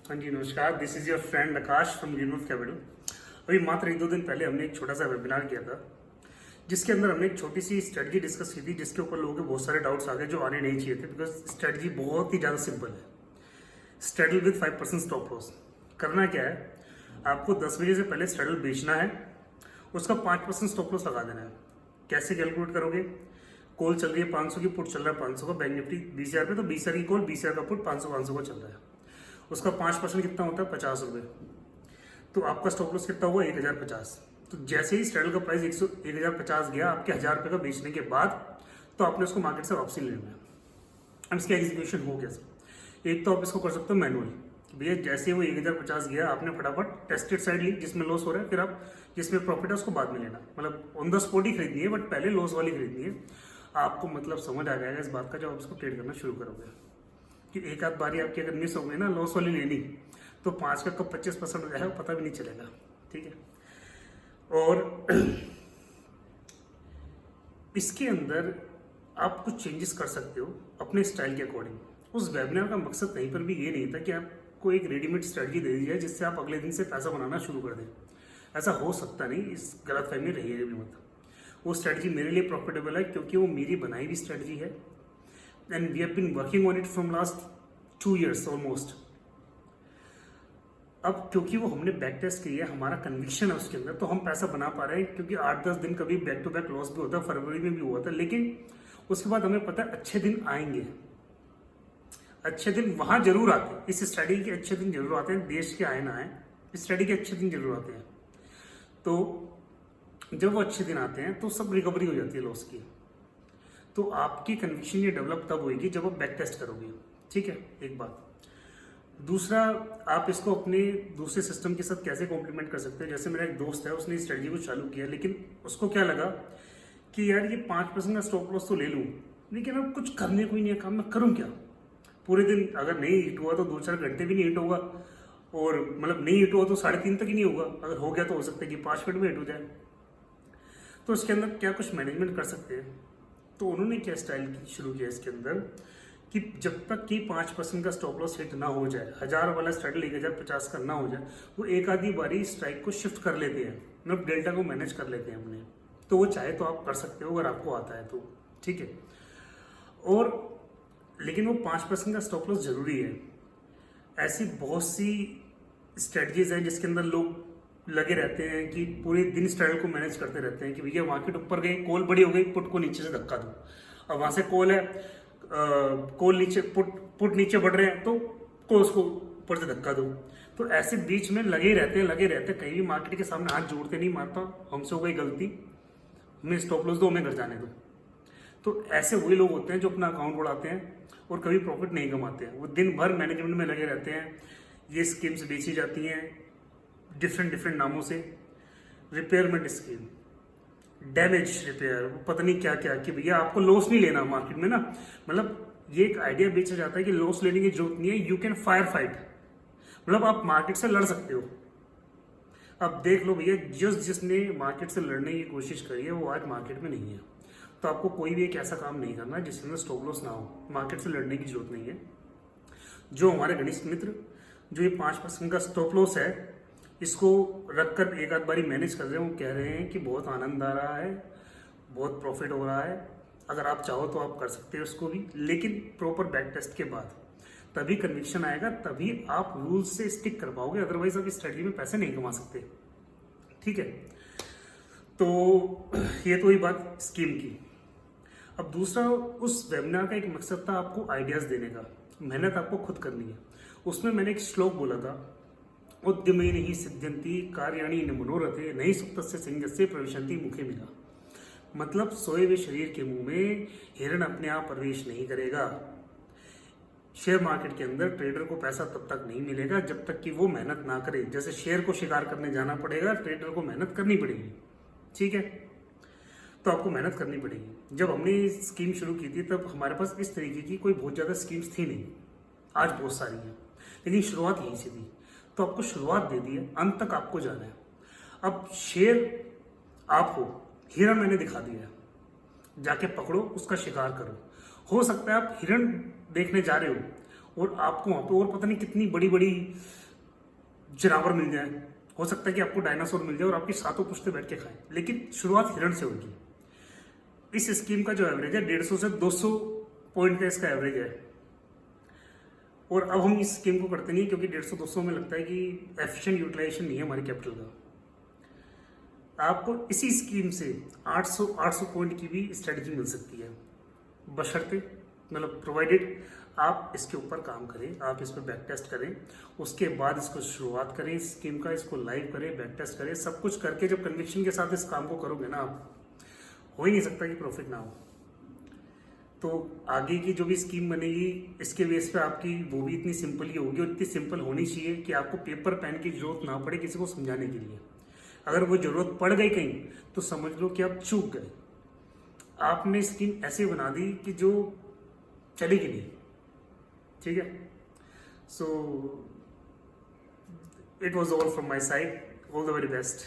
हाँ जी नमस्कार, this is your friend Akash from greenwood capital. अभी मात्र 1-2 दिन पहले हमने एक छोटा सा वेबिनार किया था जिसके अंदर हमने एक छोटी सी स्ट्रेटजी डिस्कस की थी, जिसके ऊपर लोगों के बहुत सारे डाउट्स आ गए जो आने नहीं चाहिए थे। बिकॉज स्ट्रेटजी बहुत ही ज़्यादा सिंपल है। Straddle with 5% stop loss. करना क्या है, आपको 10 बजे से पहले स्ट्रेडल बेचना है, उसका 5% स्टॉप लॉस लगा देना है। कैसे कैलकुलेट करोगे? कॉल चल रही है 500 की, पुट चल रहा है 500 का, बैंक निफ्टी 20,000 पे, तो 20,000 की कॉल, 20,000 का पुट, 500 का चल रहा है। उसका 5% कितना होता है? 50 रुपये। तो आपका स्टॉप लॉस कितना हुआ? 1,050। तो जैसे ही स्ट्रेडल का प्राइस 1,050 गया आपके 1,000 रुपये का बेचने के बाद, तो आपने उसको मार्केट से वापसी ले लेना है। अब इसका एग्जीक्यूशन हो कैसे? एक तो आप इसको कर सकते हो मैनुअली। भैया जैसे वो 1,050 गया, आपने फटाफट टेस्टेड साइड ली जिसमें लॉस हो रहा है, फिर आप जिसमें प्रॉफिट है उसको बाद में लेना। मतलब ऑन द स्पॉट ही खरीदनी है, बट पहले लॉस वाली खरीदनी है। आपको मतलब समझ आ जाएगा इस बात का जब आप इसको ट्रेड करना शुरू करोगे कि एक आध बारी आपकी अगर मिस हो गई ना लॉस वाली लेनी, तो 5 का कब 25% हो जाएगा पता भी नहीं चलेगा। ठीक है। और इसके अंदर आप कुछ चेंजेस कर सकते हो अपने स्टाइल के अकॉर्डिंग। उस वेबिनार का मकसद कहीं पर भी ये नहीं था कि आपको एक रेडीमेड स्ट्रेटजी दे दी जाए जिससे आप अगले दिन से पैसा बनाना शुरू कर दें। ऐसा हो सकता नहीं, इस गलतफहमी रहिए भी मत। वो स्ट्रेटजी मेरे लिए प्रॉफिटेबल है क्योंकि वो मेरी बनाई हुई स्ट्रेटजी है, and we have been working on it from last 2 years almost. अब क्योंकि वो हमने बैक टेस्ट की है, हमारा कन्विक्शन है उसके अंदर, तो हम पैसा बना पा रहे हैं। क्योंकि 8-10 दिन कभी बैक टू बैक लॉस भी होता है, फरवरी में भी हुआ था, लेकिन उसके बाद हमें पता है अच्छे दिन आएंगे। अच्छे दिन वहां जरूर आते हैं, इस स्टडी के अच्छे दिन जरूर आते हैं, देश के आए ना आए, इस स्टडी के अच्छे दिन जरूर आते हैं। तो जब वो अच्छे दिन आते हैं तो सब रिकवरी हो जाती है लॉस की। तो आपकी कन्विक्शन ये डेवलप तब होगी जब आप बैक टेस्ट करोगे। ठीक है, एक बात। दूसरा, आप इसको अपने दूसरे सिस्टम के साथ कैसे कॉम्प्लीमेंट कर सकते हैं। जैसे मेरा एक दोस्त है, उसने स्ट्रेटजी को चालू किया, लेकिन उसको क्या लगा कि यार ये 5% का स्टॉप लॉस तो ले लूँ, लेकिन अब कुछ करने को ही नहीं है काम, मैं करूँ क्या? पूरे दिन अगर नहीं हिट हुआ तो 2-4 घंटे भी नहीं हिट होगा, और मतलब नहीं हिट हुआ तो 3:30 तक ही नहीं होगा। अगर हो गया तो हो सकता है कि 5 मिनट में हिट हो जाए। तो इसके अंदर क्या कुछ मैनेजमेंट कर सकते हैं। तो उन्होंने क्या स्टाइल शुरू किया इसके अंदर कि जब तक कि 5% का स्टॉप लॉस हिट ना हो जाए, 1,000 वाला स्ट्राइक 1,050 का ना हो जाए, वो एक आधी बारी स्ट्राइक को शिफ्ट कर लेते हैं, मतलब डेल्टा को मैनेज कर लेते हैं अपने। तो वो चाहे तो आप कर सकते हो अगर आपको आता है तो। ठीक है। और लेकिन वो 5% का स्टॉप लॉस जरूरी है। ऐसी बहुत सी स्ट्रेटजीज हैं जिसके अंदर लोग लगे रहते हैं कि पूरे दिन स्ट्राइल को मैनेज करते रहते हैं कि भैया मार्केट ऊपर गई, कॉल बड़ी हो गई, पुट को नीचे से धक्का दो। अब वहां से कॉल है, कॉल नीचे, पुट नीचे बढ़ रहे हैं, तो कॉल उसको ऊपर से धक्का दो। तो ऐसे बीच में लगे रहते हैं। कहीं भी मार्केट के सामने हाथ जोड़ते नहीं, मारता हमसे हो गई गलती, हमें स्टॉप लॉस दो, हमें घर जाने दो। तो ऐसे वही लोग होते हैं जो अपना अकाउंट उड़ाते हैं और कभी प्रॉफिट नहीं कमाते हैं। वो दिन भर मैनेजमेंट में लगे रहते हैं। ये स्कीम्स बेची जाती हैं डिफरेंट नामों से, रिपेयरमेंट स्कीम, डैमेज रिपेयर, पता नहीं क्या क्या, कि भैया आपको लॉस नहीं लेना मार्केट में ना। मतलब ये एक आइडिया बेचा जाता है कि लॉस लेने की जरूरत नहीं है, यू कैन फायर फाइट, मतलब आप मार्केट से लड़ सकते हो। अब देख लो भैया, जिसने मार्केट से लड़ने की कोशिश करी है वो आज मार्केट में नहीं है। तो आपको कोई भी एक ऐसा काम नहीं करना जिसके अंदर स्टॉप लॉस ना हो। मार्केट से लड़ने की जरूरत नहीं है। जो हमारे घनिष्ठ मित्र जो ये 5% का स्टॉप लॉस है इसको रखकर एक आध बारी मैनेज कर रहे हैं, वो कह रहे हैं कि बहुत आनंद आ रहा है, बहुत प्रॉफिट हो रहा है। अगर आप चाहो तो आप कर सकते हो उसको भी, लेकिन प्रॉपर बैक टेस्ट के बाद तभी कन्विक्शन आएगा, तभी आप रूल्स से स्टिक कर पाओगे। अदरवाइज आप इस स्ट्रेटजी में पैसे नहीं कमा सकते। ठीक है। तो ये तो ही बात स्कीम की। अब दूसरा, उस वेबिनार का एक मकसद था आपको आइडियाज देने का। मेहनत आपको खुद करनी है। उसमें मैंने एक श्लोक बोला था, उद्यमे नहीं सिद्ध्यंति कार्याणि न मनोरथे नहीं सुप्तस्य सिंहस्य प्रविशन्ति मुखे मिला। मतलब सोए हुए शरीर के मुंह में हिरण अपने आप प्रवेश नहीं करेगा। शेयर मार्केट के अंदर ट्रेडर को पैसा तब तक नहीं मिलेगा जब तक कि वो मेहनत ना करे। जैसे शेयर को शिकार करने जाना पड़ेगा, ट्रेडर को मेहनत करनी पड़ेगी। ठीक है। तो आपको मेहनत करनी पड़ेगी। जब हमने स्कीम शुरू की थी तब हमारे पास इस तरीके की कोई बहुत ज़्यादा स्कीम्स थी नहीं, आज बहुत सारी हैं, लेकिन शुरुआत यहीं से थी। तो आपको शुरुआत दे दी है, अंत तक आपको जाना है। अब शेर आप हो, हिरण मैंने दिखा दिया है, जाके पकड़ो, उसका शिकार करो। हो सकता है आप हिरण देखने जा रहे हो और आपको वहां पे और पता नहीं कितनी बड़ी बड़ी जानवर मिल जाए। हो सकता है कि आपको डायनासोर मिल जाए और आपकी सातों पुश्ते बैठ के खाएं, लेकिन शुरुआत हिरण से होगी। इस स्कीम का जो एवरेज है 150 से 200 पॉइंट का इसका एवरेज है। और अब हम इस स्कीम को करते नहीं क्योंकि 150-200 में लगता है कि एफिशिएंट यूटिलाइजेशन नहीं है हमारे कैपिटल का। आपको इसी स्कीम से 800 पॉइंट की भी स्ट्रेटजी मिल सकती है, बशर्ते मतलब प्रोवाइडेड आप इसके ऊपर काम करें, आप इस पर बैक टेस्ट करें, उसके बाद इसको शुरुआत करें इस स्कीम का, इसको लाइव करें, बैक टेस्ट करें, सब कुछ करके जब कन्विक्शन के साथ इस काम को करोगे ना, आप हो ही नहीं सकता कि प्रॉफिट ना हो। तो आगे की जो भी स्कीम बनेगी इसके बेस पे आपकी वो भी इतनी सिंपल ही होगी, और इतनी सिंपल होनी चाहिए कि आपको पेपर पेन की जरूरत ना पड़े किसी को समझाने के लिए। अगर वो जरूरत पड़ गई कहीं तो समझ लो कि आप चूक गए। आपने स्कीम ऐसे बना दी कि जो चलेगी नहीं, ठीक है। So it was all from my side, all the very best.